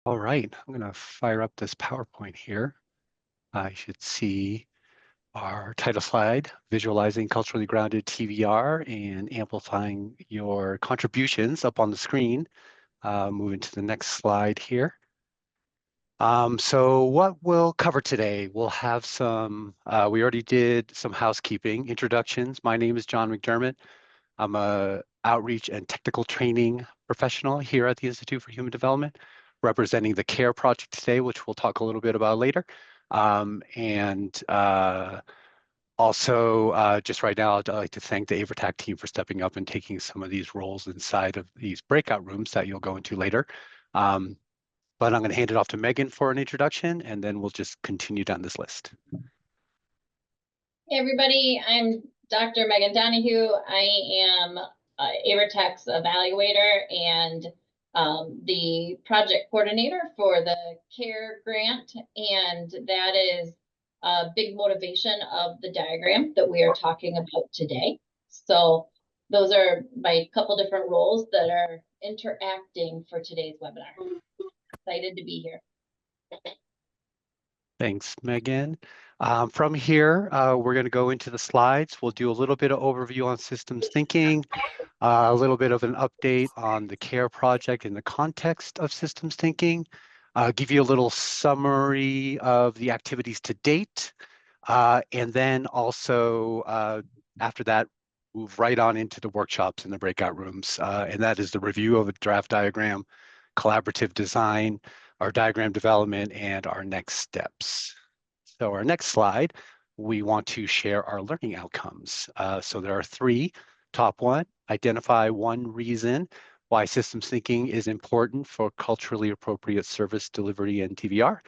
All right, I'm going to fire up this PowerPoint here. I should see our title slide, Visualizing Culturally Grounded TVR and Amplifying Your Contributions up on the screen. Moving to the next slide here. So what we'll cover today, we'll have we already did some housekeeping introductions. My name is John McDermott. I'm a outreach and technical training professional here at the Institute for Human Development, representing the CARE project today, which we'll talk a little bit about later. And also, just right now, I'd like to thank the AVERTAC team for stepping up and taking some of these roles inside of these breakout rooms that you'll go into later. But I'm going to hand it off to Megan for an introduction, and then we'll just continue down this list. Hey everybody, I'm Dr. Megan Donahue. I am AVERTAC's evaluator and the project coordinator for the CARE grant, and that is a big motivation of the diagram that we are talking about today. So those are my couple different roles that are interacting for today's webinar. Excited to be here. Thanks, Megan. From here, we're going to go into the slides. We'll do a little bit of overview on systems thinking, a little bit of an update on the CARE project in the context of systems thinking, give you a little summary of the activities to date, and then also after that, move right on into the workshops in the breakout rooms. And that is the review of a draft diagram, collaborative design, our diagram development, and our next steps. So our next slide, we want to share our learning outcomes. So there are three. Top one, identify one reason why systems thinking is important for culturally appropriate service delivery and TVR.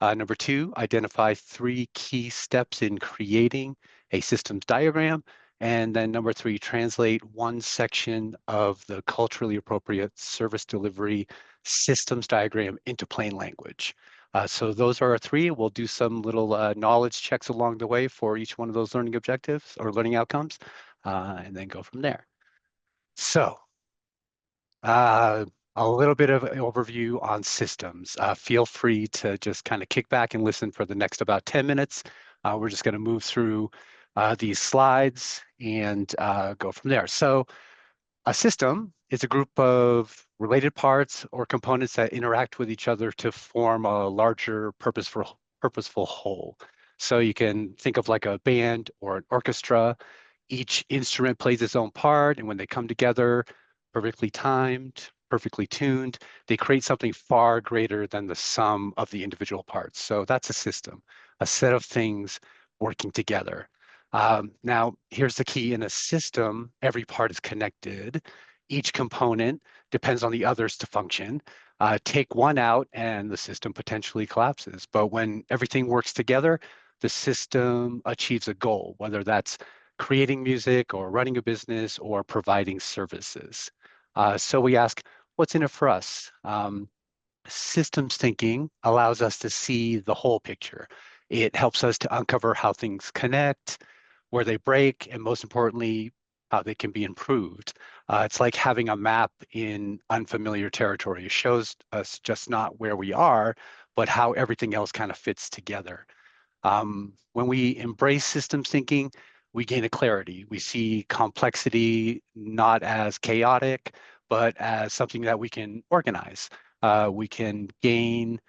Number two, identify three key steps in creating a systems diagram. And then number three, translate one section of the culturally appropriate service delivery systems diagram into plain language. So those are our three. We'll do some little knowledge checks along the way for each one of those learning objectives or learning outcomes, and then go from there. So a little bit of an overview on systems. Feel free to just kind of kick back and listen for the next about 10 minutes. We're just going to move through these slides and go from there. So a system is a group of related parts or components that interact with each other to form a larger purposeful whole. So you can think of like a band or an orchestra. Each instrument plays its own part, and when they come together, perfectly timed, perfectly tuned, they create something far greater than the sum of the individual parts. So that's a system, a set of things working together. Now, here's the key. In a system, every part is connected. Each component depends on the others to function. Take one out and the system potentially collapses. But when everything works together, the system achieves a goal, whether that's creating music or running a business or providing services. So we ask, what's in it for us? Systems thinking allows us to see the whole picture. It helps us to uncover how things connect, where they break, and most importantly, how they can be improved. It's like having a map in unfamiliar territory. It shows us just not where we are, but how everything else kind of fits together. When we embrace systems thinking, we gain a clarity. We see complexity not as chaotic, but as something that we can organize. We can gain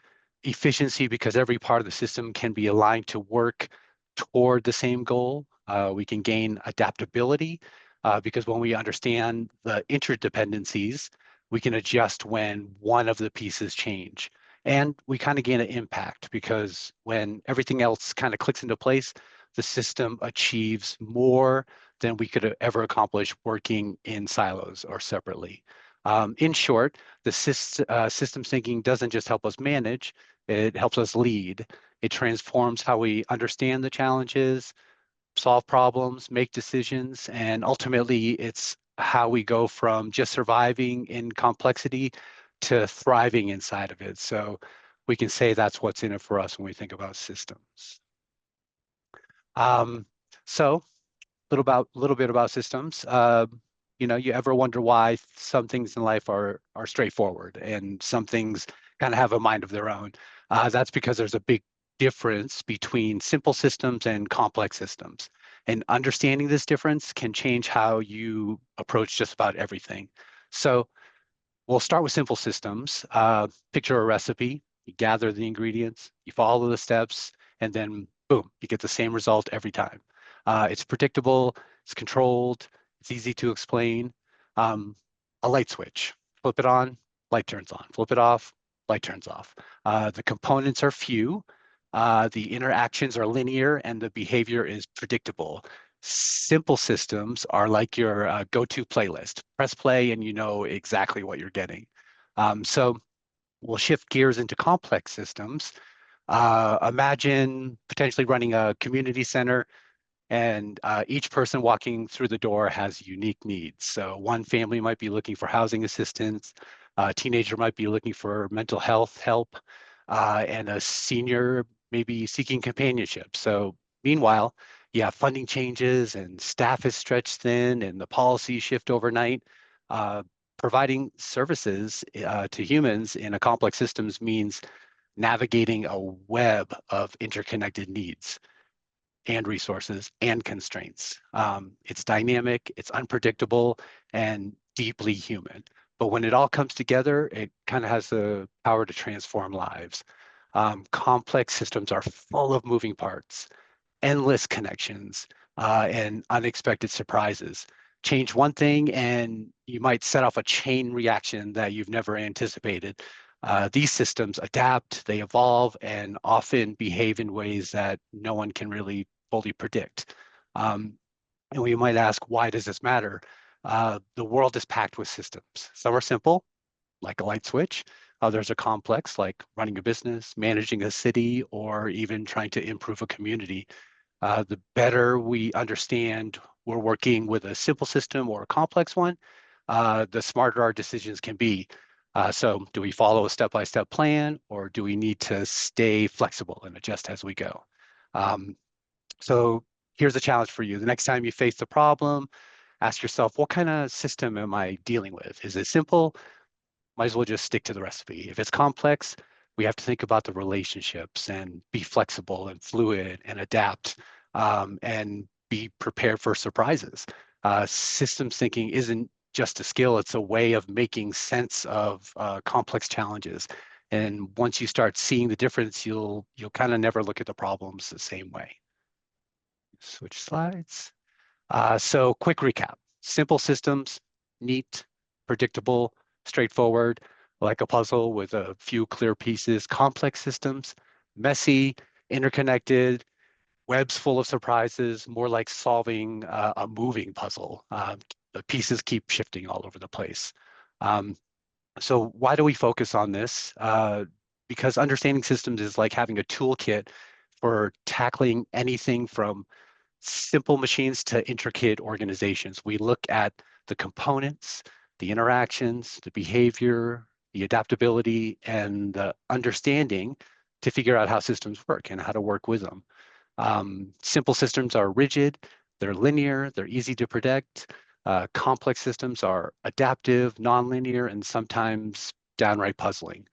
efficiency because every part of the system can be aligned to work toward the same goal. We can gain adaptability because when we understand the interdependencies, we can adjust when one of the pieces change. And we kind of gain an impact because when everything else kind of clicks into place, the system achieves more than we could ever accomplish working in silos or separately. In short, the systems thinking doesn't just help us manage, it helps us lead. It transforms how we understand the challenges, solve problems, make decisions, and ultimately it's how we go from just surviving in complexity to thriving inside of it. So we can say that's what's in it for us when we think about systems. So a little bit about systems. You know, you ever wonder why some things in life are straightforward and some things kind of have a mind of their own. That's because there's a big difference between simple systems and complex systems. And understanding this difference can change how you approach just about everything. So we'll start with simple systems. Picture a recipe, you gather the ingredients, you follow the steps, and then boom, you get the same result every time. It's predictable, it's controlled, it's easy to explain. Um, a light switch, flip it on, light turns on, flip it off, light turns off. The components are few, the interactions are linear, and the behavior is predictable. Simple systems are like your go-to playlist. Press play and you know exactly what you're getting. So we'll shift gears into complex systems. Imagine potentially running a community center and each person walking through the door has unique needs. So one family might be looking for housing assistance, a teenager might be looking for mental health help, and a senior may be seeking companionship. So meanwhile, yeah, funding changes and staff is stretched thin and the policies shift overnight. Uh, Providing services to humans in a complex systems means navigating a web of interconnected needs and resources and constraints. It's dynamic, it's unpredictable, and deeply human. But when it all comes together, it kind of has the power to transform lives. Complex systems are full of moving parts, endless connections, and unexpected surprises. Change one thing and you might set off a chain reaction that you've never anticipated. These systems adapt, they evolve, and often behave in ways that no one can really fully predict. Um, and we might ask, why does this matter? The world is packed with systems. Some are simple, like a light switch. Others are complex, like running a business, managing a city, or even trying to improve a community. The better we understand we're working with a simple system or a complex one, the smarter our decisions can be. So do we follow a step-by-step plan or do we need to stay flexible and adjust as we go? Um, so here's a challenge for you. The next time you face the problem, ask yourself, what kind of system am I dealing with? Is it simple? Might as well just stick to the recipe. If it's complex, we have to think about the relationships and be flexible and fluid and adapt and be prepared for surprises. Systems thinking isn't just a skill, it's a way of making sense of complex challenges. And once you start seeing the difference, you'll kind of never look at the problems the same way. Switch slides. So quick recap, simple systems, neat, predictable, straightforward, like a puzzle with a few clear pieces. Complex systems, messy, interconnected, webs full of surprises, more like solving a moving puzzle. The pieces keep shifting all over the place. Um, so why do we focus on this? Because understanding systems is like having a toolkit for tackling anything from simple machines to intricate organizations. We look at the components, the interactions, the behavior, the adaptability, and the understanding to figure out how systems work and how to work with them. Simple systems are rigid, they're linear, they're easy to predict. Complex systems are adaptive, nonlinear, and sometimes downright puzzling.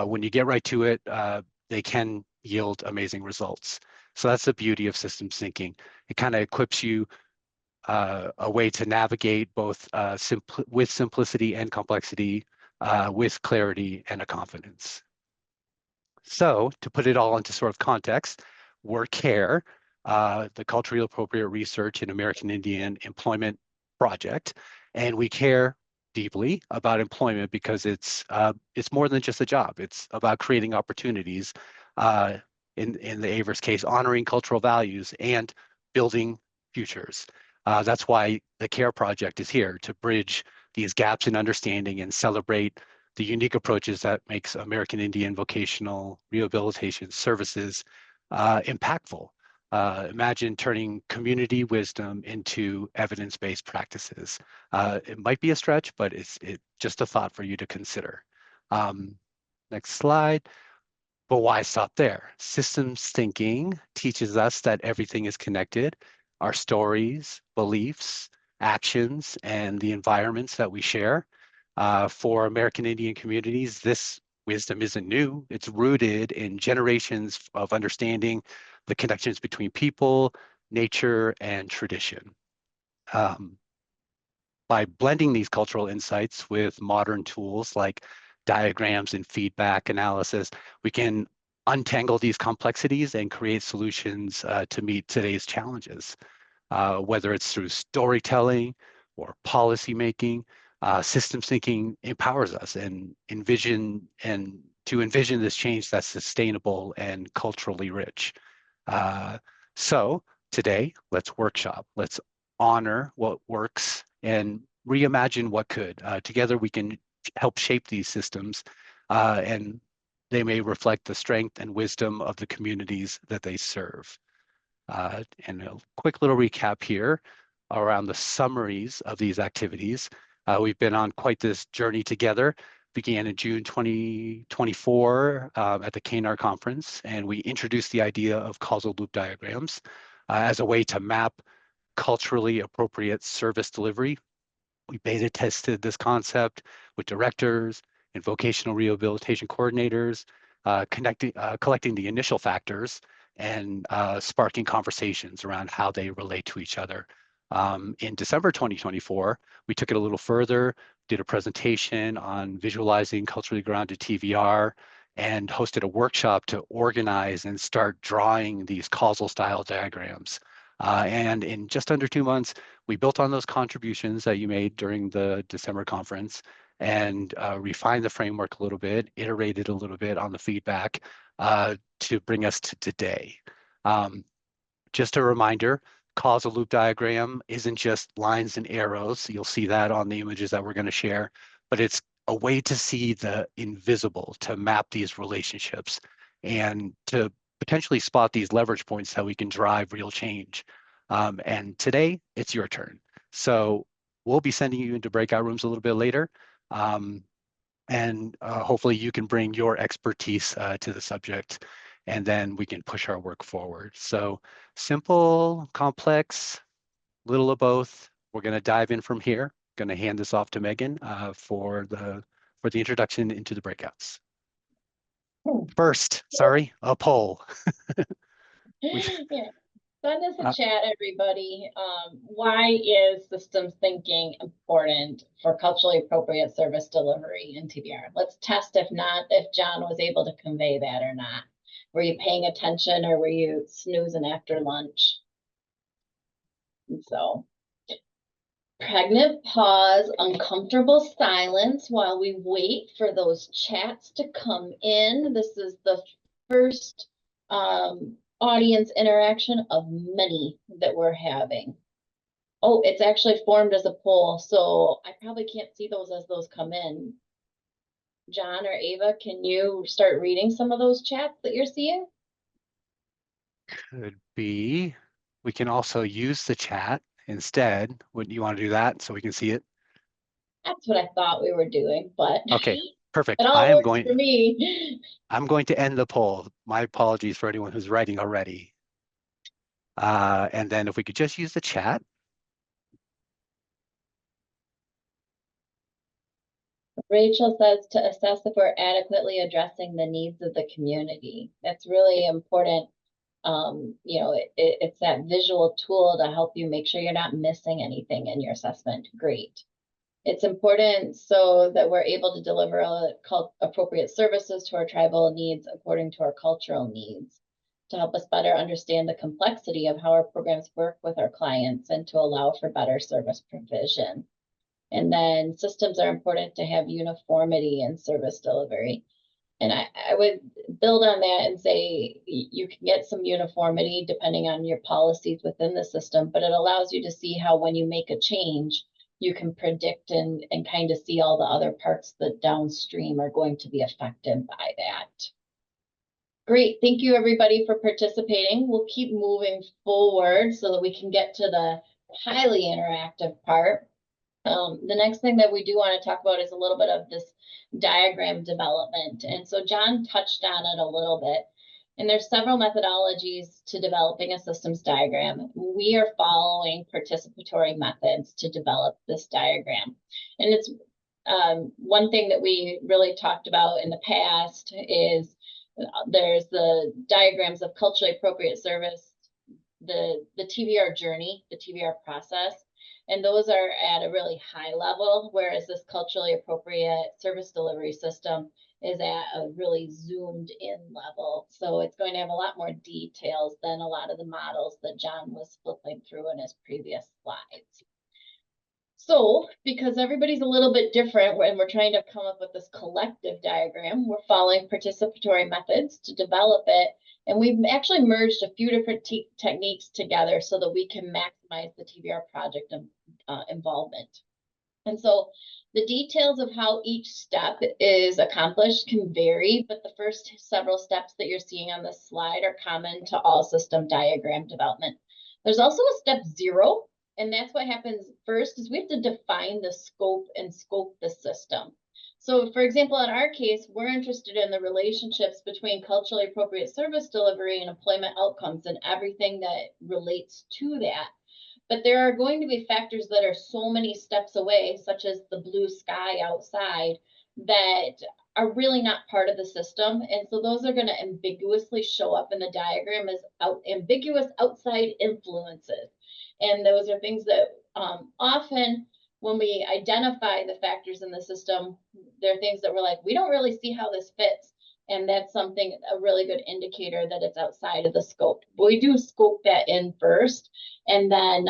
When you get right to it, they can yield amazing results. So that's the beauty of systems thinking. It kind of equips you a way to navigate both with simplicity and complexity, with clarity and a confidence. So to put it all into sort of context, we're CARE, the Culturally Appropriate Research in American Indian Employment Project, and we care deeply about employment because it's more than just a job. It's about creating opportunities. Uh, in the Avers case, honoring cultural values and building futures. That's why the CARE project is here to bridge these gaps in understanding and celebrate the unique approaches that makes American Indian vocational rehabilitation services impactful. Imagine turning community wisdom into evidence-based practices. It might be a stretch, but it's just a thought for you to consider. Next slide. But why stop there? Systems thinking teaches us that everything is connected. Our stories, beliefs, actions, and the environments that we share. For American Indian communities, this Wisdom isn't new. It's rooted in generations of understanding the connections between people, nature, and tradition. Um, by blending these cultural insights with modern tools like diagrams and feedback analysis, we can untangle these complexities and create solutions to meet today's challenges. Whether it's through storytelling or policy making, systems thinking empowers us and to envision this change that's sustainable and culturally rich. Uh, so today, let's workshop. Let's honor what works and reimagine what could. Together, we can help shape these systems, and they may reflect the strength and wisdom of the communities that they serve. And a quick little recap here around the summaries of these activities. We've been on quite this journey together. Began in June 2024 at the KNAR conference, and we introduced the idea of causal loop diagrams as a way to map culturally appropriate service delivery. We beta tested this concept with directors and vocational rehabilitation coordinators, collecting the initial factors and sparking conversations around how they relate to each other. In December 2024, we took it a little further, did a presentation on visualizing culturally grounded TVR, and hosted a workshop to organize and start drawing these causal style diagrams. And in just under 2 months, we built on those contributions that you made during the December conference and refined the framework a little bit, iterated a little bit on the feedback to bring us to today. Just a reminder, causal loop diagram isn't just lines and arrows. You'll see that on the images that we're going to share, but it's a way to see the invisible, to map these relationships and to potentially spot these leverage points that we can drive real change. And today, it's your turn. So we'll be sending you into breakout rooms a little bit later. And hopefully you can bring your expertise to the subject, and then we can push our work forward. So simple, complex, little of both. We're going to dive in from here. Going to hand this off to Megan for the introduction into the breakouts. First, sorry, a poll. Yeah. Send us a chat, everybody. Why is systems thinking important for culturally appropriate service delivery in TVR? Let's test if John was able to convey that or not. Were you paying attention or were you snoozing after lunch? And so, pregnant pause, uncomfortable silence while we wait for those chats to come in. This is the first audience interaction of many that we're having. Oh, it's actually formed as a poll, so I probably can't see those as those come in. John or Ava, can you start reading some of those chats that you're seeing? Could be. We can also use the chat instead. Wouldn't you want to do that so we can see it? That's what I thought we were doing, but Okay, perfect. it all works for me. I'm going to end the poll. My apologies for anyone who's writing already. And then if we could just use the chat. Rachel says to assess if we're adequately addressing the needs of the community. That's really important. It's that visual tool to help you make sure you're not missing anything in your assessment. Great. It's important so that we're able to deliver appropriate services to our tribal needs according to our cultural needs, to help us better understand the complexity of how our programs work with our clients and to allow for better service provision. And then systems are important to have uniformity in service delivery. And I would build on that and say you can get some uniformity depending on your policies within the system, but it allows you to see how when you make a change, you can predict and kind of see all the other parts that downstream are going to be affected by that. Great. Thank you, everybody, for participating. We'll keep moving forward so that we can get to the highly interactive part. The next thing that we do want to talk about is a little bit of this diagram development. And so John touched on it a little bit. And there's several methodologies to developing a systems diagram. We are following participatory methods to develop this diagram. And it's one thing that we really talked about in the past is there's the diagrams of culturally appropriate service, the TVR journey, the TVR process, and those are at a really high level, whereas this culturally appropriate service delivery system is at a really zoomed in level. So it's going to have a lot more details than a lot of the models that John was flipping through in his previous slides. So, because everybody's a little bit different when we're trying to come up with this collective diagram, we're following participatory methods to develop it. And we've actually merged a few different techniques together so that we can maximize the TVR project involvement. And so the details of how each step is accomplished can vary, but the first several steps that you're seeing on this slide are common to all system diagram development. There's also a step 0, and that's what happens first is we have to define the scope and scope the system. So for example, in our case, we're interested in the relationships between culturally appropriate service delivery and employment outcomes and everything that relates to that. But there are going to be factors that are so many steps away, such as the blue sky outside, that are really not part of the system. And so those are going to ambiguously show up in the diagram as ambiguous outside influences. And those are things that often when we identify the factors in the system, there are things that we're like, we don't really see how this fits. And that's something, a really good indicator that it's outside of the scope. But we do scope that in first and then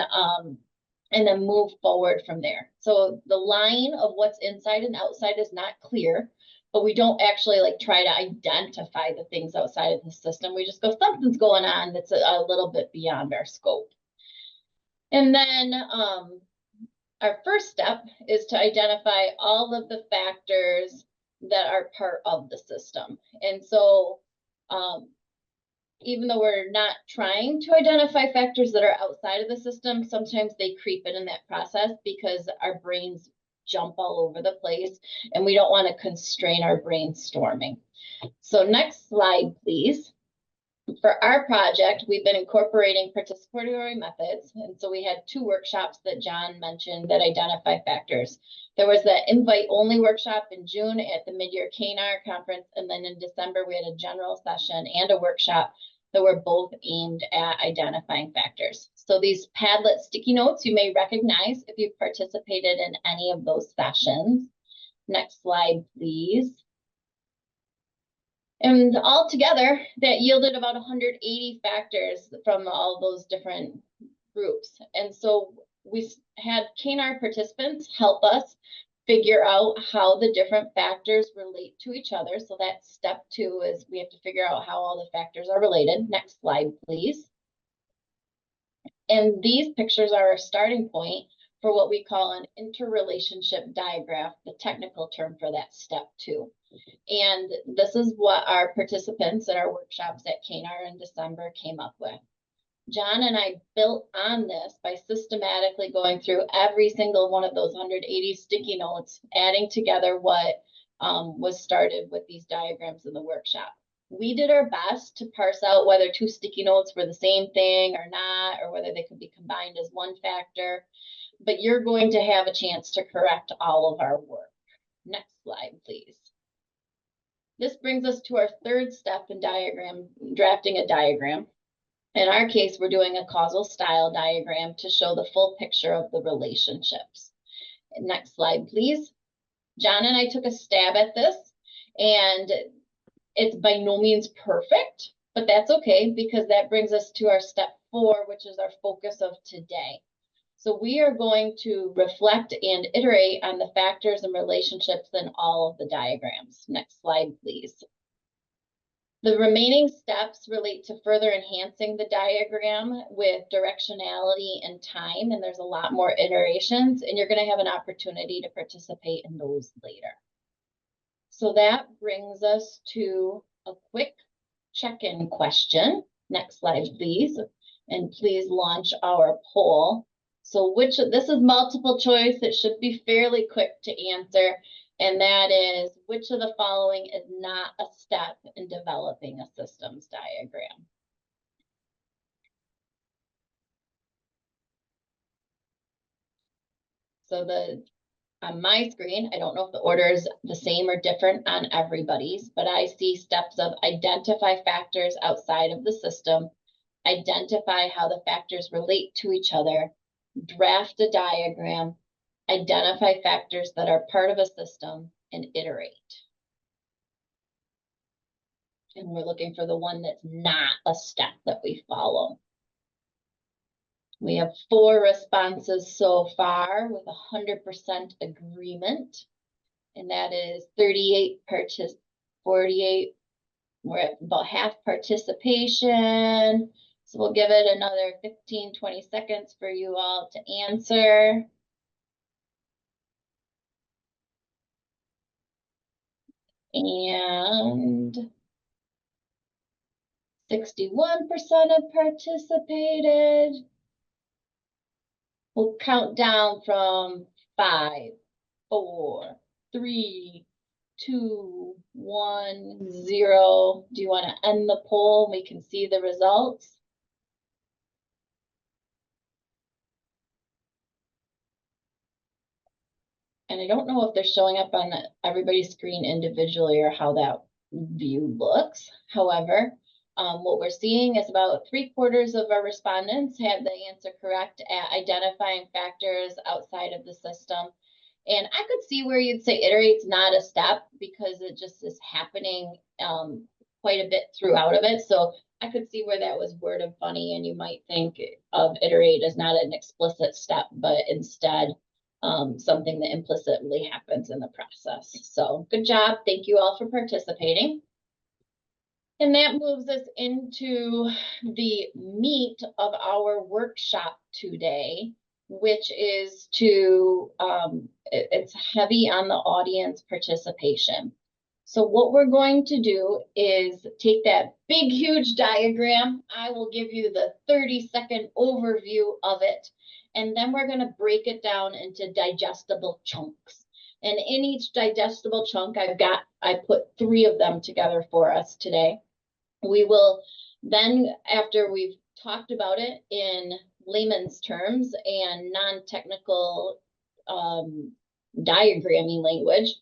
move forward from there. So the line of what's inside and outside is not clear, but we don't actually like try to identify the things outside of the system. We just go, something's going on that's a little bit beyond our scope. And then our first step is to identify all of the factors that are part of the system. And so even though we're not trying to identify factors that are outside of the system, sometimes they creep in that process because our brains jump all over the place and we don't want to constrain our brainstorming. So next slide, please. For our project, we've been incorporating participatory methods. And so we had 2 workshops that John mentioned that identify factors. There was the invite-only workshop in June at the mid-year KNAR conference. And then in December, we had a general session and a workshop that were both aimed at identifying factors. So these Padlet sticky notes you may recognize if you've participated in any of those sessions. Next slide, please. And altogether, that yielded about 180 factors from all those different groups. And so we had KNAR participants help us figure out how the different factors relate to each other. So that's step 2 is we have to figure out how all the factors are related. Next slide, please. And these pictures are our starting point for what we call an interrelationship diagram, the technical term for that step 2. And this is what our participants in our workshops at KNAR in December came up with. John and I built on this by systematically going through every single one of those 180 sticky notes, adding together what was started with these diagrams in the workshop. We did our best to parse out whether 2 sticky notes were the same thing or not, or whether they could be combined as one factor, but you're going to have a chance to correct all of our work. Next slide, please. This brings us to our 3rd step in drafting a diagram. In our case, we're doing a causal style diagram to show the full picture of the relationships. Next slide, please. John and I took a stab at this, and it's by no means perfect, but that's okay because that brings us to our step 4, which is our focus of today. So we are going to reflect and iterate on the factors and relationships in all of the diagrams. Next slide, please. The remaining steps relate to further enhancing the diagram with directionality and time, and there's a lot more iterations, and you're going to have an opportunity to participate in those later. So that brings us to a quick check-in question. Next slide, please. And please launch our poll. So this is multiple choice. It should be fairly quick to answer. And that is, which of the following is not a step in developing a systems diagram? So the on my screen, I don't know if the order is the same or different on everybody's, but I see steps of identify factors outside of the system, identify how the factors relate to each other, draft a diagram, identify factors that are part of a system, and iterate. And we're looking for the one that's not a step that we follow. We have 4 responses so far with 100% agreement. And that is 48. We're at about half participation. So we'll give it another 15, 20 seconds for you all to answer. And 61% have participated. We'll count down from 5, 4, 3, 2, 1, 0. Do you want to end the poll? We can see the results. And I don't know if they're showing up on everybody's screen individually or how that view looks. However, what we're seeing is about 3/4 of our respondents have the answer correct at identifying factors outside of the system. And I could see where you'd say iterate's not a step because it just is happening quite a bit throughout of it. So I could see where that was worded funny, and you might think of iterate as not an explicit step, but instead something that implicitly happens in the process. So good job. Thank you all for participating. And that moves us into the meat of our workshop today, which is it's heavy on the audience participation. So what we're going to do is take that big, huge diagram. I will give you the 30-second overview of it. And then we're going to break it down into digestible chunks. And in each digestible chunk, I put 3 of them together for us today. We will then, after we've talked about it in layman's terms and non-technical diagramming language,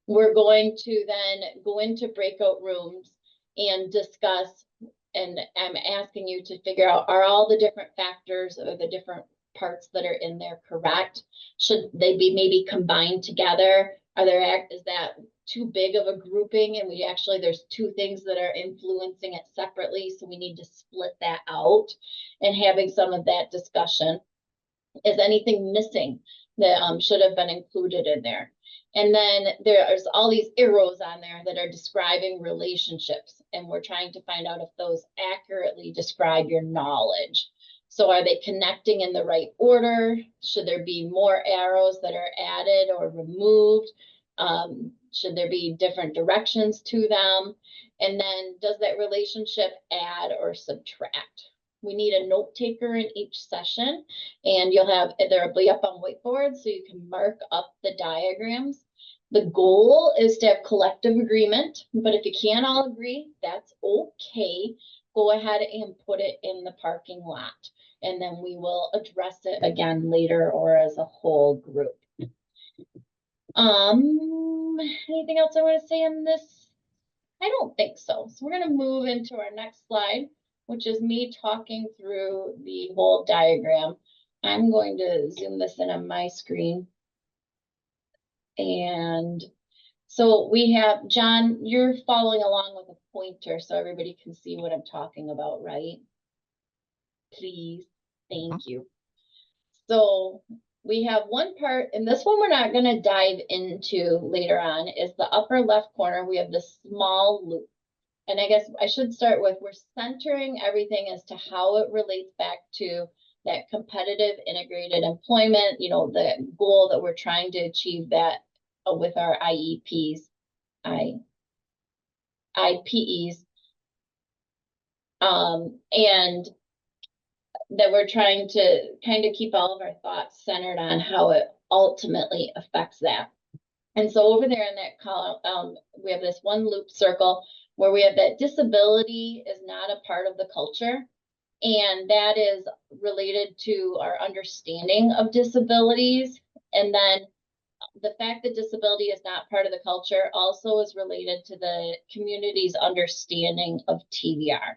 we're going to then go into breakout rooms and discuss, and I'm asking you to figure out, are all the different factors or the different parts that are in there correct? Should they be maybe combined together? Is that too big of a grouping, and there's 2 things that are influencing it separately, so we need to split that out and having some of that discussion. Is anything missing that should have been included in there? And then there's all these arrows on there that are describing relationships, and we're trying to find out if those accurately describe your knowledge. So are they connecting in the right order? Should there be more arrows that are added or removed? Should there be different directions to them? And then does that relationship add or subtract? We need a note taker in each session, and they'll be up on whiteboard so you can mark up the diagrams. The goal is to have collective agreement, but if you can't all agree, that's okay. Go ahead and put it in the parking lot, and then we will address it again later or as a whole group. Anything else I want to say on this? I don't think so. So we're going to move into our next slide, which is me talking through the whole diagram. I'm going to zoom this in on my screen. And so we have, John, you're following along with a pointer so everybody can see what I'm talking about, right? Please. Thank you. So we have one part, and this one we're not going to dive into later on, is the upper left corner. We have this small loop. And I guess I should start with, we're centering everything as to how it relates back to that competitive integrated employment, the goal that we're trying to achieve that with our IEPs, IPEs, and that we're trying to kind of keep all of our thoughts centered on how it ultimately affects that. And so over there in that column, we have this one loop circle where we have that disability is not a part of the culture. And that is related to our understanding of disabilities. And then the fact that disability is not part of the culture also is related to the community's understanding of TVR.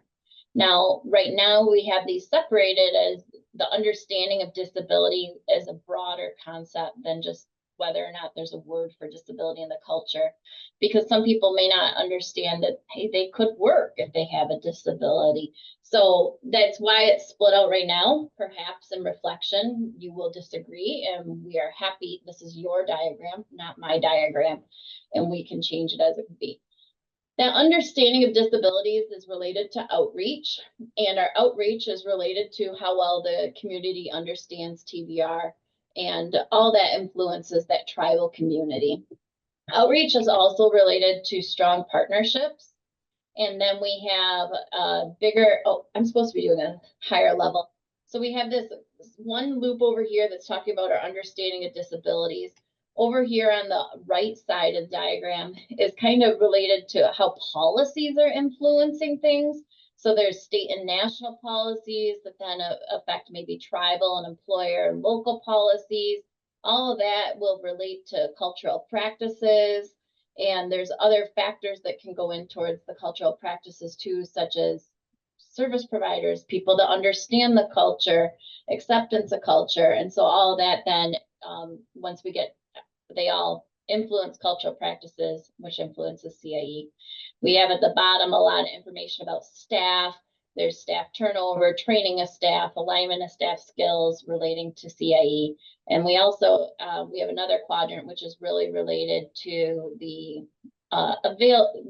Now, right now, we have these separated as the understanding of disability as a broader concept than just whether or not there's a word for disability in the culture, because some people may not understand that, hey, they could work if they have a disability. So that's why it's split out right now. Perhaps in reflection, you will disagree, and we are happy. This is your diagram, not my diagram, and we can change it as it could be. That understanding of disabilities is related to outreach, and our outreach is related to how well the community understands TVR, and all that influences that tribal community. Outreach is also related to strong partnerships. And then we have a bigger, oh, I'm supposed to be doing a higher level. So we have this one loop over here that's talking about our understanding of disabilities. Over here on the right side of the diagram is kind of related to how policies are influencing things. So there's state and national policies that then affect maybe tribal and employer and local policies. All of that will relate to cultural practices. And there's other factors that can go in towards the cultural practices too, such as service providers, people that understand the culture, acceptance of culture. And so all of that then, once we get, they all influence cultural practices, which influences CIE. We have at the bottom a lot of information about staff. There's staff turnover, training of staff, alignment of staff skills relating to CIE. And we also, we have another quadrant, which is really related to the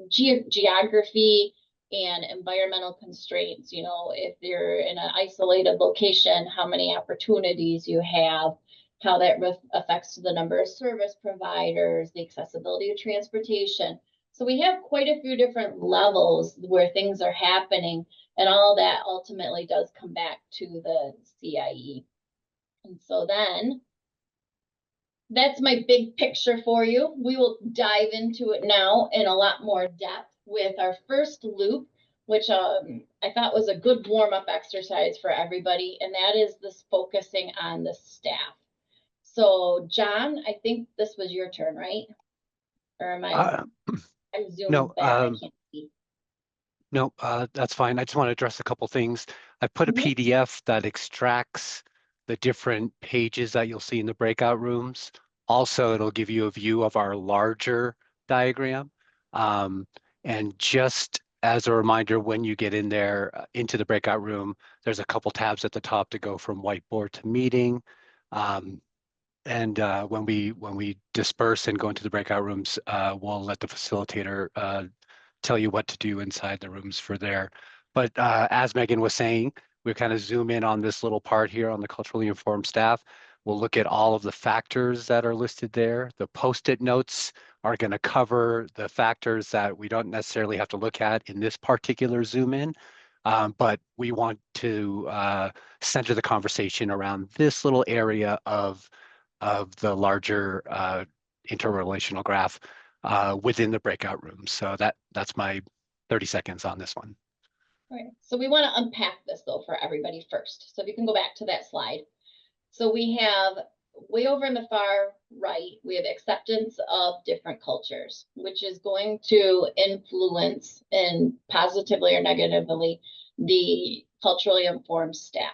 geography and environmental constraints. You know, if you're in an isolated location, how many opportunities you have, how that affects the number of service providers, the accessibility of transportation. So we have quite a few different levels where things are happening, and all that ultimately does come back to the CIE. And so then that's my big picture for you. We will dive into it now in a lot more depth with our first loop, which I thought was a good warm-up exercise for everybody, and that is this focusing on the staff. So John, I think this was your turn, right? Or am I? I'm zoomed No, back. I can't see. no, that's fine. I just want to address a couple things. I put a PDF that extracts the different pages that you'll see in the breakout rooms. Also, it'll give you a view of our larger diagram. And just as a reminder, when you get in there into the breakout room, there's a couple tabs at the top to go from whiteboard to meeting. And when we disperse and go into the breakout rooms, we'll let the facilitator tell you what to do inside the rooms for there. But as Megan was saying, we kind of zoom in on this little part here on the culturally informed staff. We'll look at all of the factors that are listed there. The post-it notes are going to cover the factors that we don't necessarily have to look at in this particular zoom in. But we want to center the conversation around this little area of the larger interrelational graph within the breakout room. So that's my 30 seconds on this one. All right, so we want to unpack this though for everybody first. So if you can go back to that slide. So we have way over in the far right, we have acceptance of different cultures, which is going to influence and positively or negatively the culturally informed staff.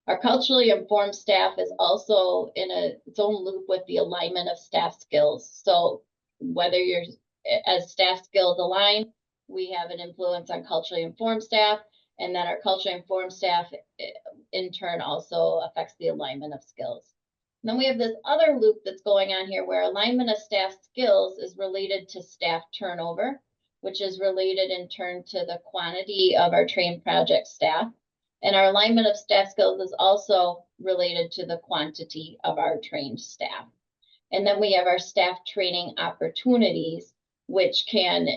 Our culturally informed staff is also in its own loop with the alignment of staff skills. So whether you're as staff skills align, we have an influence on culturally informed staff, and then our culturally informed staff in turn also affects the alignment of skills. And then we have this other loop that's going on here where alignment of staff skills is related to staff turnover, which is related in turn to the quantity of our trained project staff. And our alignment of staff skills is also related to the quantity of our trained staff. And then we have our staff training opportunities, which can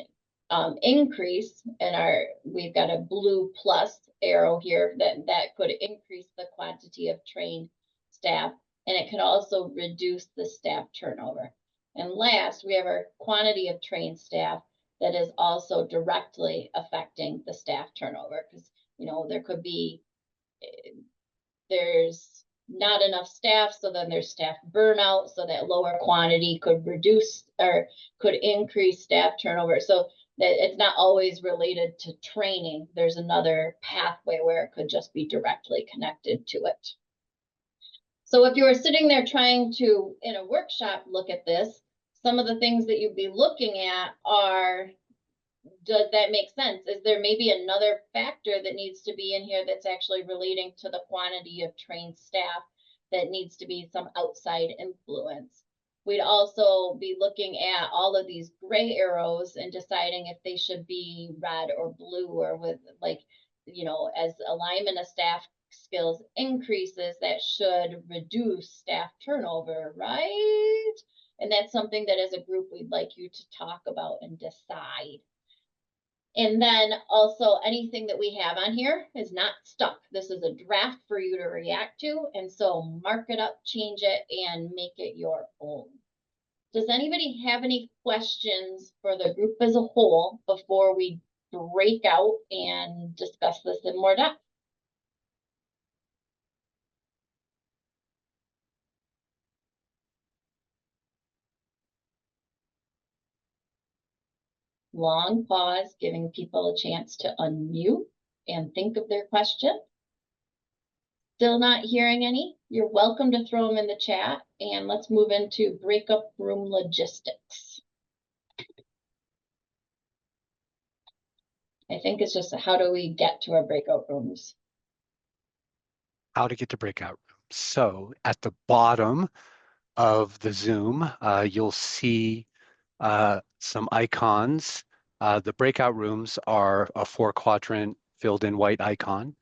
increase, and we've got a blue plus arrow here that could increase the quantity of trained staff, and it could also reduce the staff turnover. And last, we have our quantity of trained staff that is also directly affecting the staff turnover, because you know there could be there's not enough staff, so then there's staff burnout, so that lower quantity could reduce or could increase staff turnover. So that it's not always related to training. There's another pathway where it could just be directly connected to it. So if you were sitting there trying to, in a workshop, look at this, some of the things that you'd be looking at are, does that make sense? Is there maybe another factor that needs to be in here that's actually relating to the quantity of trained staff that needs to be some outside influence? We'd also be looking at all of these gray arrows and deciding if they should be red or blue, or with, like, you know, as alignment of staff skills increases, that should reduce staff turnover, right? And that's something that as a group we'd like you to talk about and decide. And then also anything that we have on here is not stuck. This is a draft for you to react to. And so mark it up, change it, and make it your own. Does anybody have any questions for the group as a whole before we break out and discuss this in more depth? Long pause, giving people a chance to unmute and think of their question. Still not hearing any? You're welcome to throw them in the chat, and let's move into breakup room logistics. I think it's just how do we get to our breakout rooms? How to get to breakout rooms. So at the bottom of the Zoom, you'll see some icons. The breakout rooms are a 4-quadrant filled in white icon.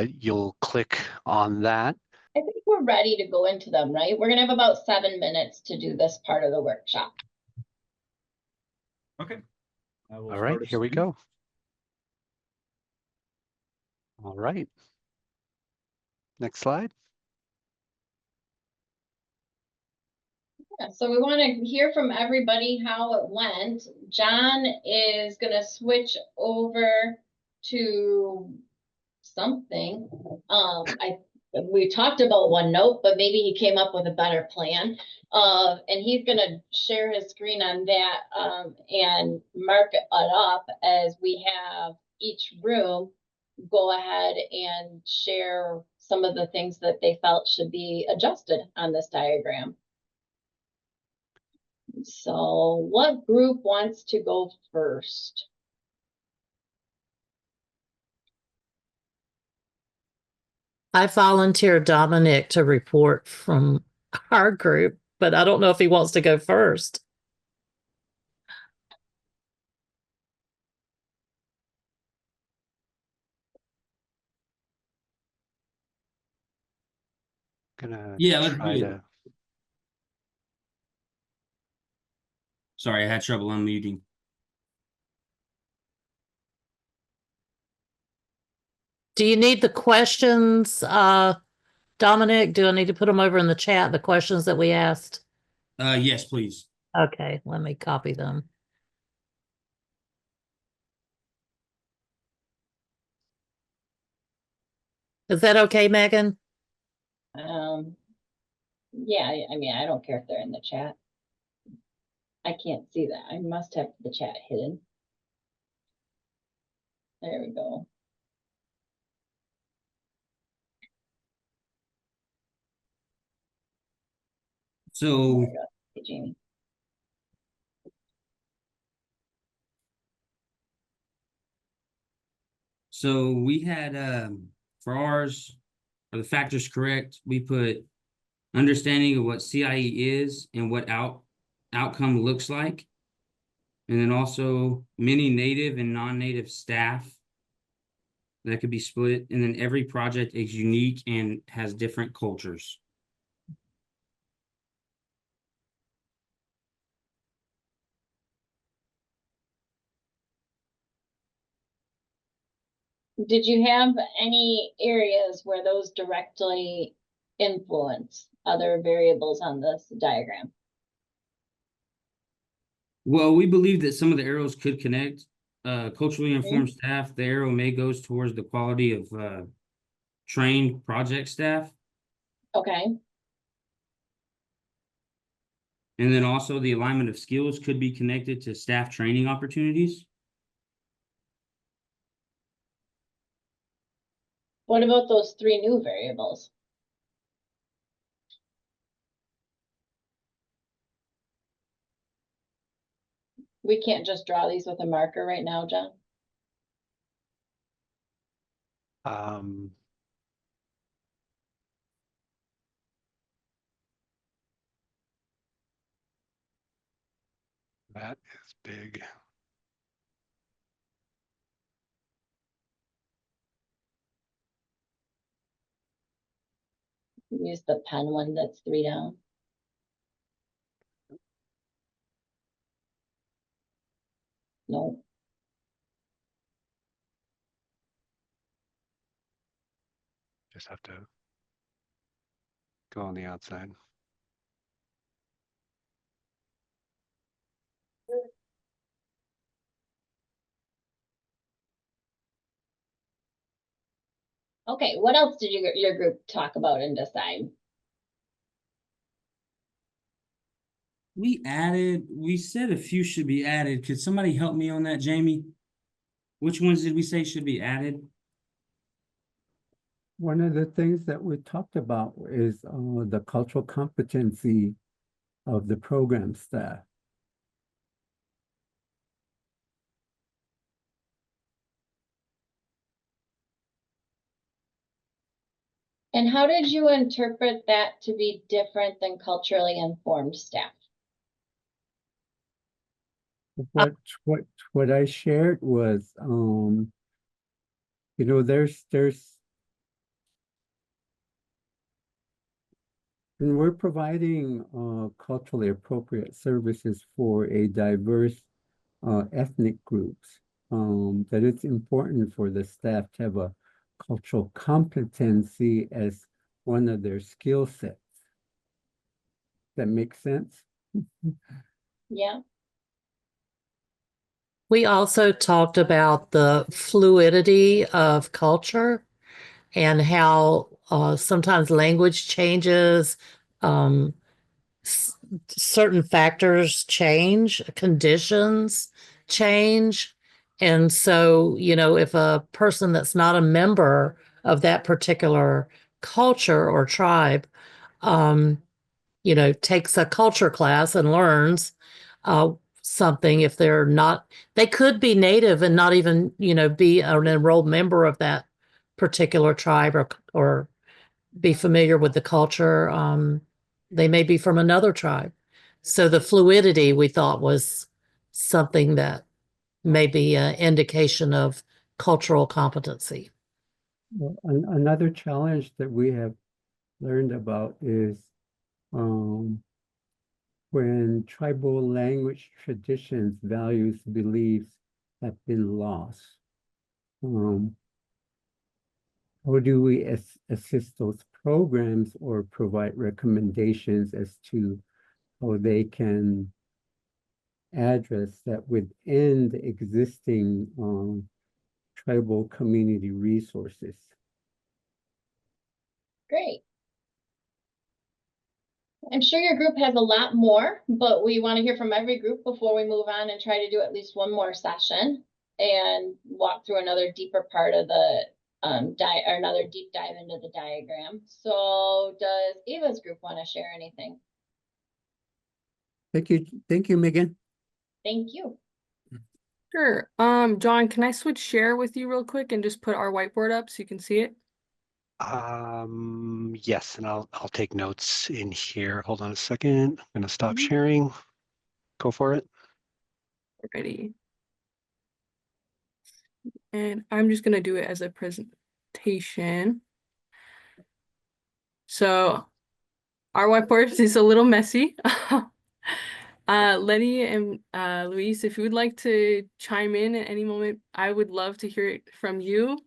You'll click on that. I think we're ready to go into them, right? We're gonna have about 7 minutes to do this part of the workshop. Okay. All right, here we go. All right. Next slide. Yeah, so we want to hear from everybody how it went. John is going to switch over to something. We talked about OneNote, but maybe he came up with a better plan. And he's going to share his screen on that and mark it up as we have each room go ahead and share some of the things that they felt should be adjusted on this diagram. So what group wants to go first? I volunteer Dominic to report from our group, but I don't know if he wants to go first. Yeah, let's try do it. to. Sorry, I had trouble unmuting. Do you need the questions, Dominic? Do I need to put them over in the chat, the questions that we asked? Yes, please. Okay, let me copy them. Is that okay, Megan? Yeah, I mean, I don't care if they're in the chat. I can't see that. I must have the chat hidden. There we go. So, Hey, Jamie. so we had for ours, are the factors correct? We put understanding of what CIE is and what outcome looks like. And then also many native and non-native staff that could be split. And then every project is unique and has different cultures. Did you have any areas where those directly influence other variables on this diagram? Well, we believe that some of the arrows could connect. Culturally informed staff, the arrow may goes towards the quality of trained project staff. Okay, And then also the alignment of skills could be connected to staff training opportunities. what about those three new variables? We can't just draw these with a marker right now, John? Um, that is big. Use the pen one that's 3 down. No, Just have to go on the outside. okay, what else did your group talk about and decide? We said a few should be added. Could somebody help me on that, Jamie? Which ones did we say should be added? One of the things that we talked about is the cultural competency of the program staff. And how did you interpret that to be different than culturally informed staff? What I shared was, you know, when we're providing culturally appropriate services for a diverse ethnic groups, that it's important for the staff to have a cultural competency as one of their skill sets. That makes sense? Yeah, We also talked about the fluidity of culture and how sometimes language changes, um, certain factors change, conditions change. And so, you know, if a person that's not a member of that particular culture or tribe, um, you know, takes a culture class and learns something, if they're not, they could be native and not even, you know, be an enrolled member of that particular tribe or be familiar with the culture. They may be from another tribe. So the fluidity we thought was something that may be an indication of cultural competency. Well, another challenge that we have learned about is when tribal language traditions, values, beliefs have been lost. How do we assist those programs or provide recommendations as to how they can address that within the existing tribal community resources? great. I'm sure your group has a lot more, but we want to hear from every group before we move on and try to do at least one more session and walk through another deeper part of the or another deep dive into the diagram. So does Ava's group want to share anything? Thank you, Megan. Thank you. Sure. John, can I switch share with you real quick and just put our whiteboard up so you can see it? Yes, and I'll take notes in here. Hold on a second. I'm gonna stop Mhm. sharing. Go for it. Ready. And I'm just gonna do it as a presentation. So our whiteboard is a little messy. Lenny and Luis, if you would like to chime in at any moment, I would love to hear it from you,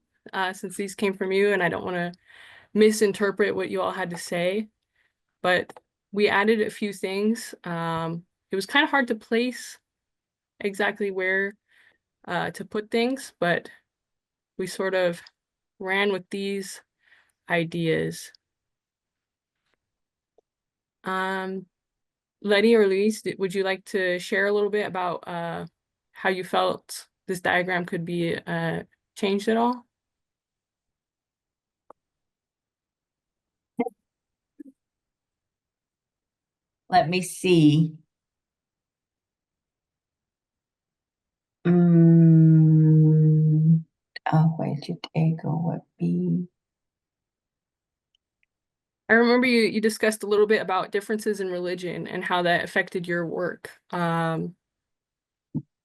since these came from you and I don't want to misinterpret what you all had to say. But we added a few things. It was kind of hard to place exactly where to put things, but we sort of ran with these ideas. Letty or Luis, would you like to share a little bit about how you felt this diagram could be changed at all? Let me see. Mm, where should I go? Would be. I remember you discussed a little bit about differences in religion and how that affected your work, in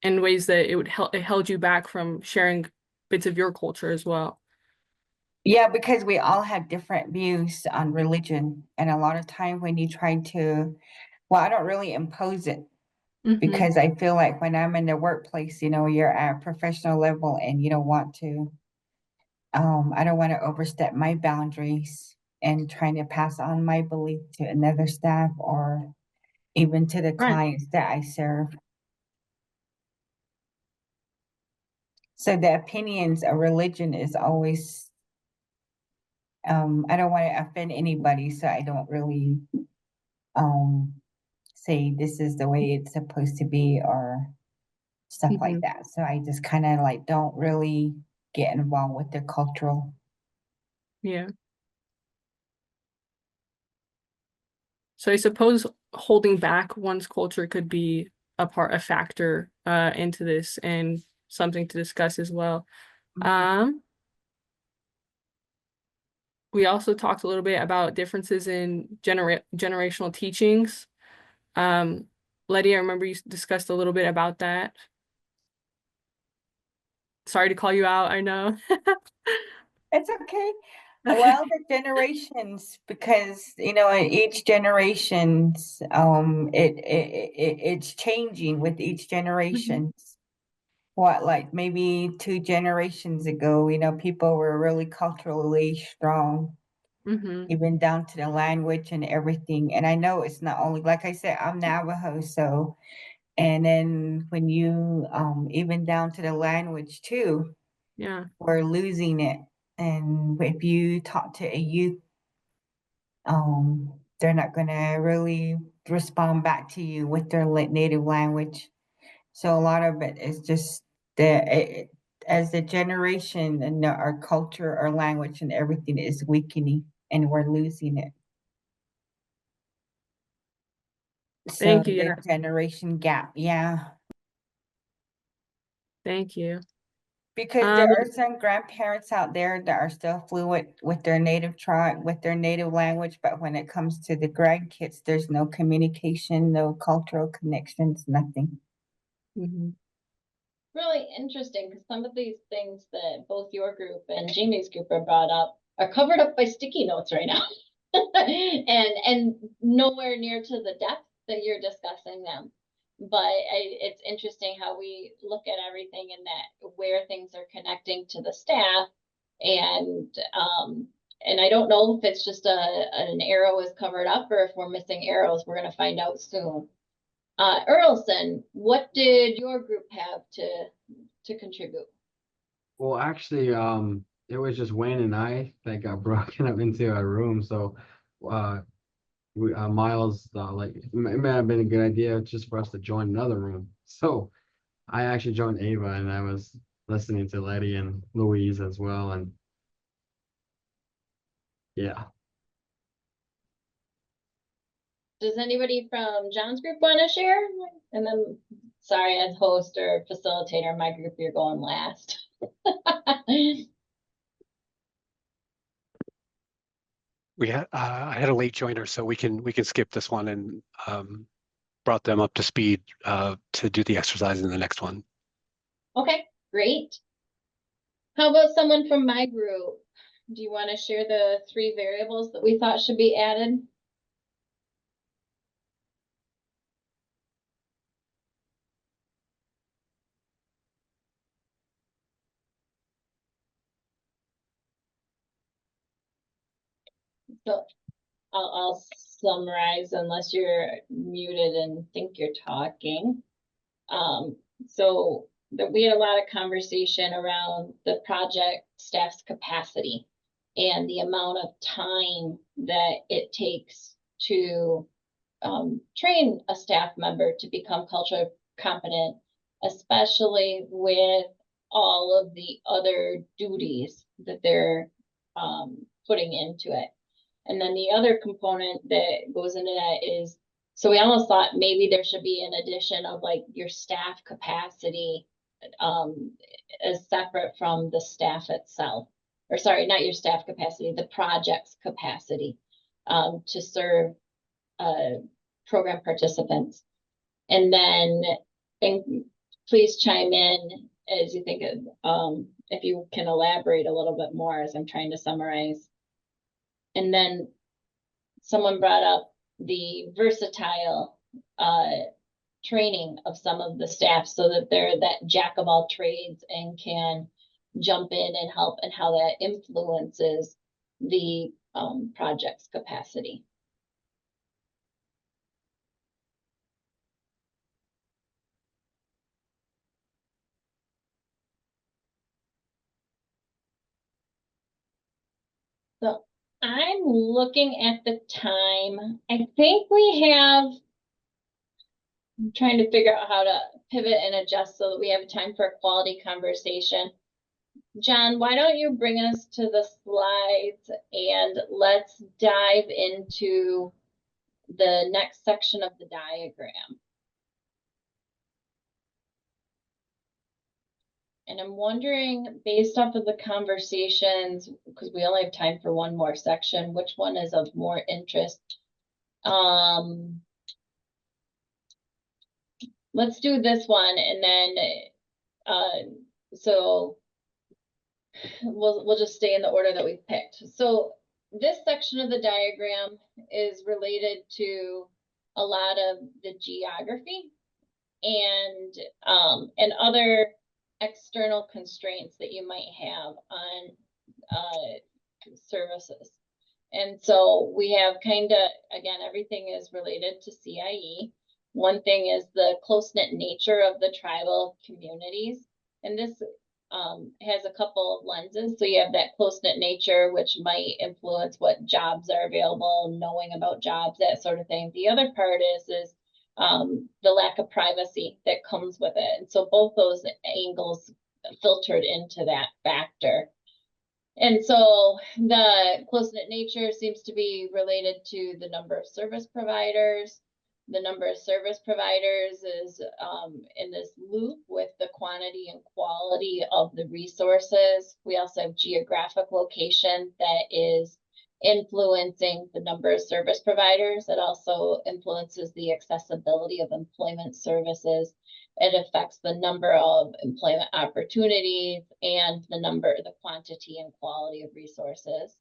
ways that it held you back from sharing bits of your culture as well. Yeah, because we all have different views on religion. And a lot of time when you try to, well, I don't really impose it Mhm. because I feel like when I'm in the workplace, you know, you're at a professional level and you don't want to, I don't want to overstep my boundaries and trying to pass on my belief to another staff or even to the Right. clients that I serve. So the opinions of religion is always, I don't want to offend anybody, so I don't really say this is the way it's supposed to be or stuff like Mhm. that. So I just kind of like don't really get involved with the cultural. Yeah. So I suppose holding back one's culture could be a factor into this and something to discuss as well. We also talked a little bit about differences in generational teachings. Letty, I remember you discussed a little bit about that. Sorry to call you out, I know. It's okay. Okay. Well, the generations, because you know, in each generations, it's changing with each generation. What, like maybe 2 generations ago, you know, people were really culturally strong, Mm-hmm. even down to the language and everything. And I know it's not only, like I said, I'm Navajo, so, and then when you, even down to the language too, Yeah. we're losing it. And if you talk to a youth, they're not gonna really respond back to you with their native language. So a lot of it is just as the generation and our culture, our language, and everything is weakening, and we're losing it. So Thank you. the Yeah. generation gap, yeah. Thank you. Because there are some grandparents out there that are still fluent with their native tribe, with their native language, but when it comes to the grandkids, there's no communication, no cultural connections, nothing. Mm-hmm. Really interesting because some of these things that both your group and Jamie's group are brought up are covered up by sticky notes right now. and nowhere near to the depth that you're discussing them. But it's interesting how we look at everything and that where things are connecting to the staff, and I don't know if it's just an arrow is covered up or if we're missing arrows. We're going to find out soon. Earlson, what did your group have to contribute? Well, actually, it was just Wayne and I that got broken up into a room. So, uh, Miles, like, it may have been a good idea just for us to join another room. So, I actually joined Ava, and I was listening to Letty and Louise as well. And yeah. Does anybody from John's group want to share? And then, sorry, as host or facilitator, my group, you're going last. I had a late joiner, so we can skip this one and brought them up to speed to do the exercise in the next one. Okay, great. How about someone from my group? Do you want to share the 3 variables that we thought should be added? So I'll summarize unless you're muted and think you're talking. So we had a lot of conversation around the project staff's capacity and the amount of time that it takes to train a staff member to become culturally competent, especially with all of the other duties that they're putting into it. And then the other component that goes into that is, so we almost thought maybe there should be an addition of like your staff capacity as separate from the staff itself. Or sorry, not your staff capacity, the project's capacity to serve program participants. And then, and please chime in as you think of, if you can elaborate a little bit more as I'm trying to summarize. And then someone brought up the versatile training of some of the staff so that they're that jack of all trades and can jump in and help, and how that influences the project's capacity. So I'm looking at the time. I think we have, I'm trying to figure out how to pivot and adjust so that we have time for a quality conversation. John, why don't you bring us to the slides and let's dive into the next section of the diagram. And I'm wondering, based off of the conversations, because we only have time for one more section, which one is of more interest? Let's do this one, and then so we'll just stay in the order that we've picked. So this section of the diagram is related to a lot of the geography and other external constraints that you might have on services. And so we have kind of, again, everything is related to CIE. One thing is the close-knit nature of the tribal communities. And this has a couple of lenses. So you have that close-knit nature, which might influence what jobs are available, knowing about jobs, that sort of thing. The other part is the lack of privacy that comes with it. And so both those angles filtered into that factor. And so the close-knit nature seems to be related to the number of service providers. The number of service providers is in this loop with the quantity and quality of the resources. We also have geographic location that is influencing the number of service providers. It also influences the accessibility of employment services. It affects the number of employment opportunities and the quantity and quality of resources.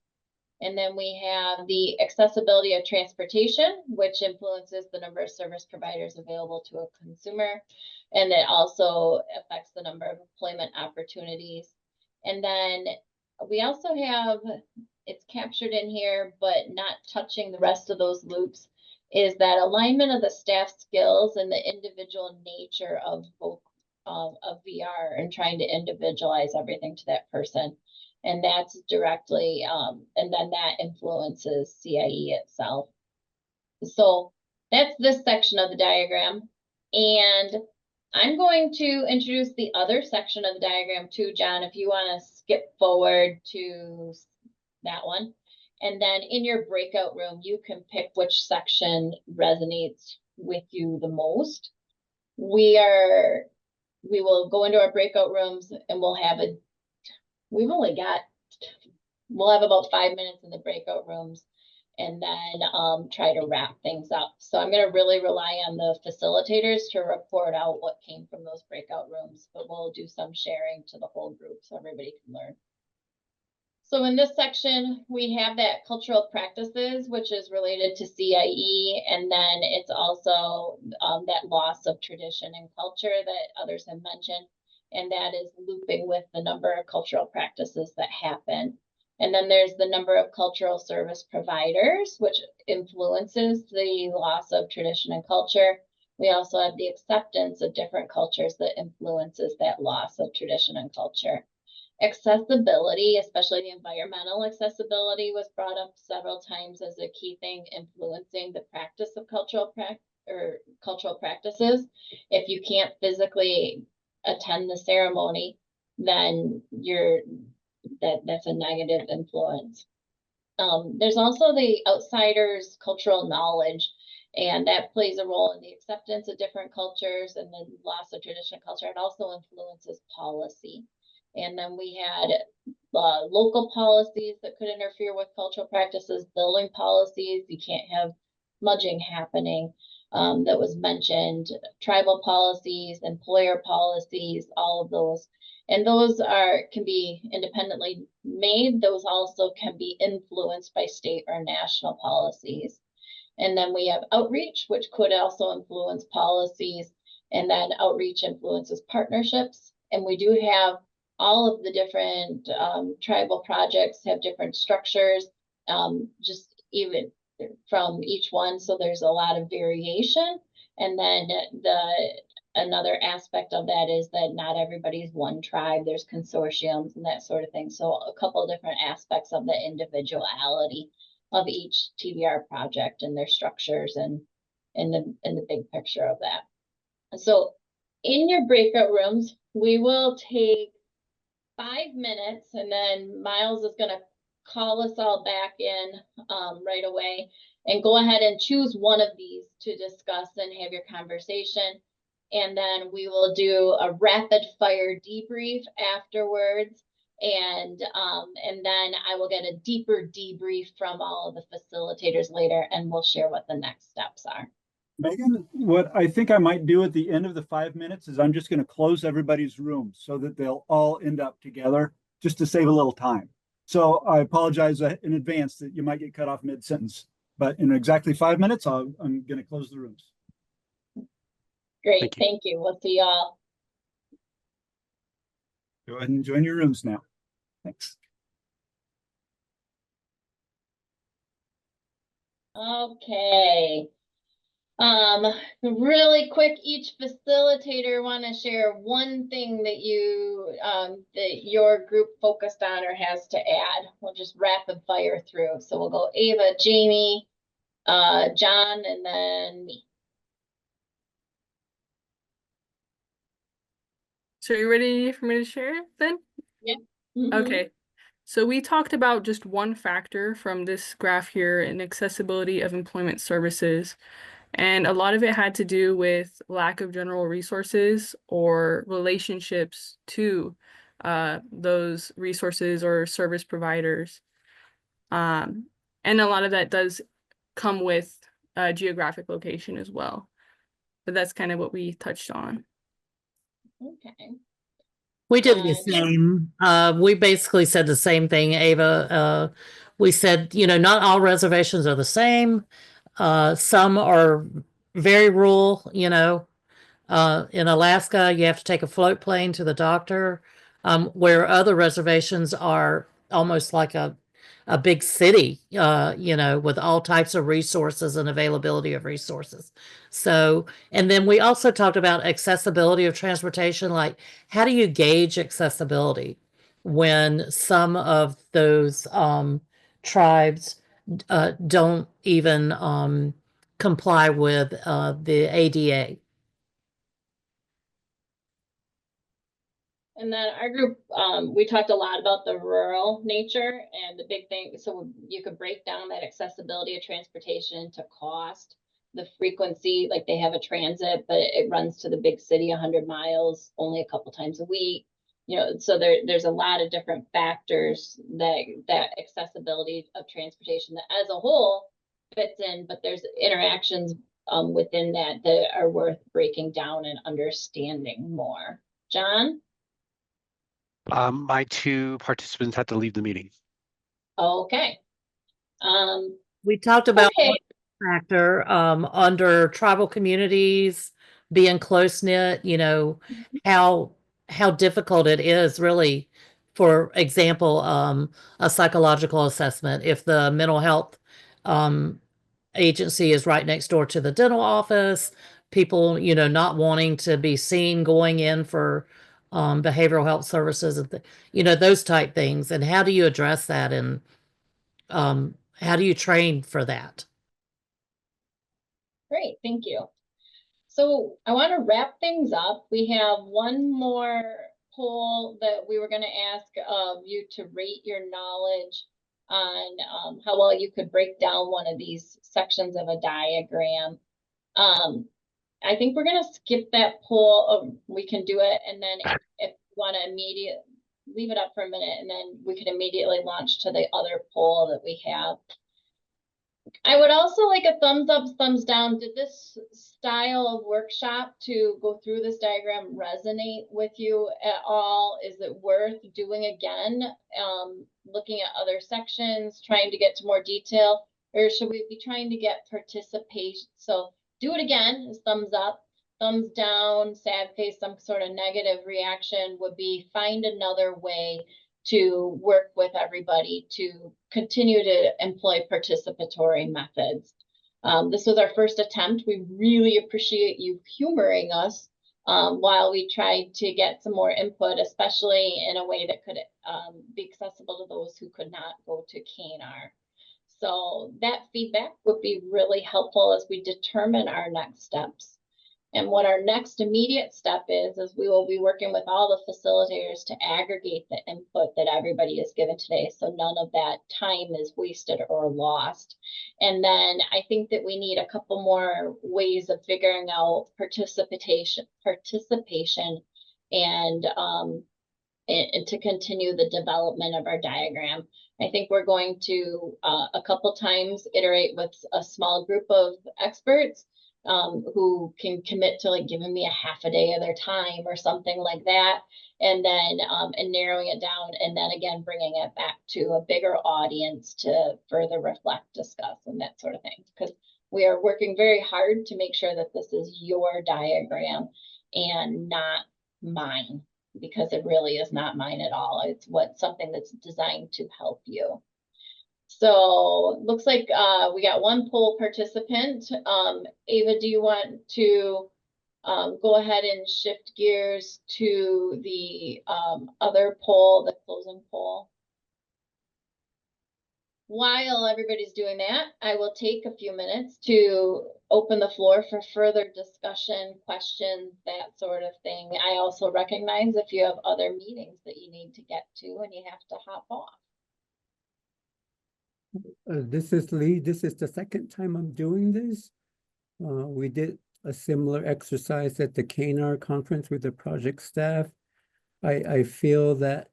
And then we have the accessibility of transportation, which influences the number of service providers available to a consumer. And it also affects the number of employment opportunities. And then we also have, it's captured in here, but not touching the rest of those loops, is that alignment of the staff skills and the individual nature of both of VR and trying to individualize everything to that person. And that's directly, and then that influences CIE itself. So that's this section of the diagram. And I'm going to introduce the other section of the diagram too, John, if you want to skip forward to that one. And then in your breakout room, you can pick which section resonates with you the most. We will go into our breakout rooms and we'll have about 5 minutes in the breakout rooms and then try to wrap things up. So I'm going to really rely on the facilitators to report out what came from those breakout rooms, but we'll do some sharing to the whole group so everybody can learn. So in this section, we have that cultural practices, which is related to CIE, and then it's also that loss of tradition and culture that others have mentioned, and that is looping with the number of cultural practices that happen. And then there's the number of cultural service providers, which influences the loss of tradition and culture. We also have the acceptance of different cultures that influences that loss of tradition and culture. Accessibility, especially the environmental accessibility, was brought up several times as a key thing influencing the practice of cultural practices. If you can't physically attend the ceremony, then that's a negative influence. There's also the outsider's cultural knowledge, and that plays a role in the acceptance of different cultures and the loss of traditional culture. It also influences policy. And then we had local policies that could interfere with cultural practices, building policies. You can't have smudging happening. That was mentioned, tribal policies, employer policies, all of those. And those can be independently made. Those also can be influenced by state or national policies. And then we have outreach, which could also influence policies. And then outreach influences partnerships. And we do have all of the different tribal projects have different structures, just even from each one. So there's a lot of variation. And then another aspect of that is that not everybody's one tribe. There's consortiums and that sort of thing. So a couple of different aspects of the individuality of each TVR project and their structures and in the big picture of that. So in your breakout rooms, we will take 5 minutes, and then Miles is going to call us all back in right away, and go ahead and choose one of these to discuss and have your conversation. And then we will do a rapid fire debrief afterwards. And then I will get a deeper debrief from all of the facilitators later, and we'll share what the next steps are. Megan, what I think I might do at the end of the 5 minutes is I'm just going to close everybody's rooms so that they'll all end up together, just to save a little time. So I apologize in advance that you might get cut off mid-sentence, but in exactly 5 minutes, I'm going to close the rooms. Great, thank you. We'll see y'all. Go ahead and join your rooms now. Thanks. Okay. Really quick, each facilitator want to share one thing that that your group focused on or has to add. We'll just rapid fire through. So we'll go Ava, Jamie, John, and then me. So are you ready for me to share then? Yeah. Okay. So we talked about just one factor from this graph here in accessibility of employment services. And a lot of it had to do with lack of general resources or relationships to those resources or service providers. And a lot of that does come with geographic location as well. But that's kind of what we touched on. Okay. We did the same. We basically said the same thing, Ava. We said, not all reservations are the same. Some are very rural, in Alaska, you have to take a float plane to the doctor, where other reservations are almost like a big city, with all types of resources and availability of resources. So, and then we also talked about accessibility of transportation, like how do you gauge accessibility when some of those tribes don't even comply with the ADA. And then our group, we talked a lot about the rural nature and the big thing. So you could break down that accessibility of transportation to cost, the frequency, like they have a transit, but it runs to the big city 100 miles only a couple times a week. So there's a lot of different factors that accessibility of transportation that as a whole fits in, but there's interactions within that are worth breaking down and understanding more. John? My two participants had to leave the meeting. Okay. We talked about okay. factor under tribal communities being close knit, how difficult it is really, for example, a psychological assessment. If the mental health agency is right next door to the dental office, people, not wanting to be seen going in for behavioral health services, and those type things. And how do you address that? And how do you train for that? Great, thank you. So I want to wrap things up. We have one more poll that we were going to ask of you to rate your knowledge on how well you could break down one of these sections of a diagram. I think we're going to skip that poll. We can do it, and then if you want to leave it up for a minute, and then we can immediately launch to the other poll that we have. I would also like a thumbs up, thumbs down. Did this style of workshop to go through this diagram resonate with you at all? Is it worth doing again? Looking at other sections, trying to get to more detail, or should we be trying to get participation? So do it again is thumbs up. Thumbs down, sad face, some sort of negative reaction would be find another way to work with everybody to continue to employ participatory methods. This was our first attempt. We really appreciate you humoring us while we tried to get some more input, especially in a way that could be accessible to those who could not go to KNR. So that feedback would be really helpful as we determine our next steps. And what our next immediate step is we will be working with all the facilitators to aggregate the input that everybody has given today, so none of that time is wasted or lost. And then I think that we need a couple more ways of figuring out participation and to continue the development of our diagram. I think we're going to a couple times iterate with a small group of experts who can commit to like giving me a half a day of their time or something like that, and then and narrowing it down, and then again bringing it back to a bigger audience to further reflect, discuss, and that sort of thing, because we are working very hard to make sure that this is your diagram and not mine, because it really is not mine at all. It's something that's designed to help you. So looks like we got one poll participant. Ava, do you want to go ahead and shift gears to the other poll, the closing poll? While everybody's doing that, I will take a few minutes to open the floor for further discussion, questions, that sort of thing. I also recognize if you have other meetings that you need to get to and you have to hop off. This is Lee. This is the second time I'm doing this. We did a similar exercise at the KNR conference with the project staff. I feel that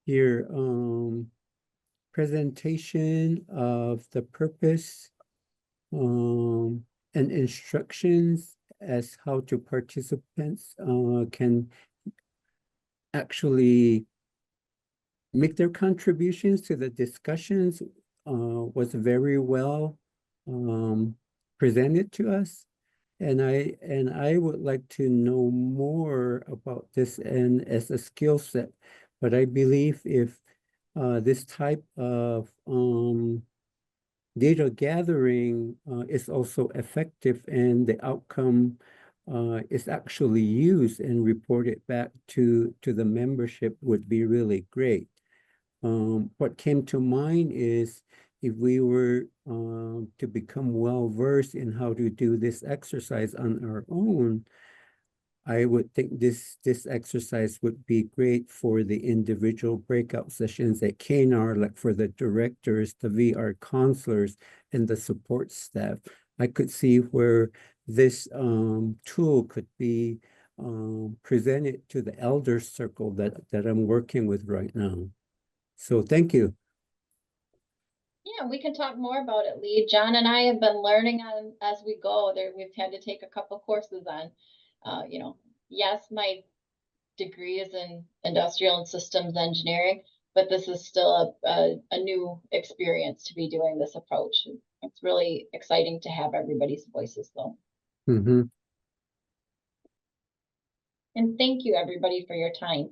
your presentation of the purpose and instructions as how to participants can actually make their contributions to the discussions was very well presented to us, and I would like to know more about this and as a skill set. But I believe if this type of data gathering is also effective and the outcome is actually used and reported back to the membership, would be really great. What came to mind is if we were to become well-versed in how to do this exercise on our own, I would think this exercise would be great for the individual breakout sessions at KNR, like for the directors, the VR counselors, and the support staff. I could see where this tool could be presented to the elder circle that I'm working with right now. So thank you. Yeah, we can talk more about it, Lee. John and I have been learning on as we go. We've had to take a couple courses on, yes, my degree is in industrial and systems engineering, but this is still a new experience to be doing this approach. It's really exciting to have everybody's voices though. Mm-hmm. And thank you everybody for your time.